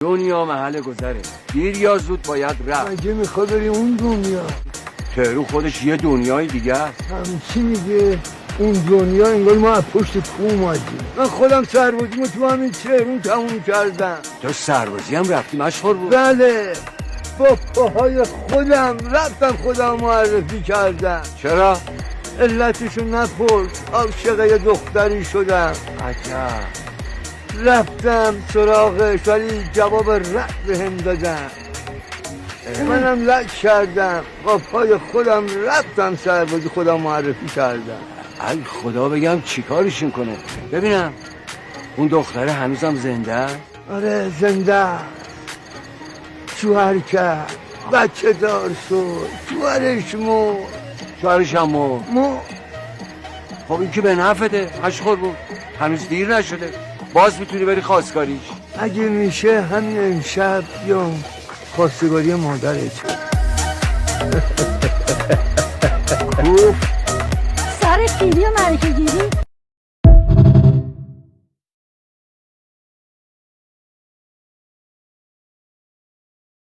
دنیا محل گذره، دیر یا زود باید رفت. مگه میخواد بری اون دنیا؟ تهرو خودش یه دنیای دیگه است. همچی میگه اون دنیا انگار ما از پشت کو اومدیم. من خودم سربازیمو تو همین تهرون تموم کردم. تو سربازی هم رفتی مشهور بود؟ بله، با پاهای خودم رفتم خودم معرفی کردم. چرا؟ علتشو نپرس، عاشق یه دختری شدم. عجب. رفتم سراغش ولی جواب رد بهم دادن. منم لک کردم، با پای خودم رفتم سربازی خودم معرفی کردم. ای خدا بگم چیکارشون کنه. ببینم اون دختره هنوزم زنده است؟ آره زنده، شوهر کرد، بچه دار شد، شوهرش شوهرش هم مرد. مو خب این که به نفته مشهور بود، هنوز دیر نشده، باز میتونی بری خواستگاریش. اگه میشه همین امشب یا خواستگاری مادرت. خوب سر فیلی و ملکه گیری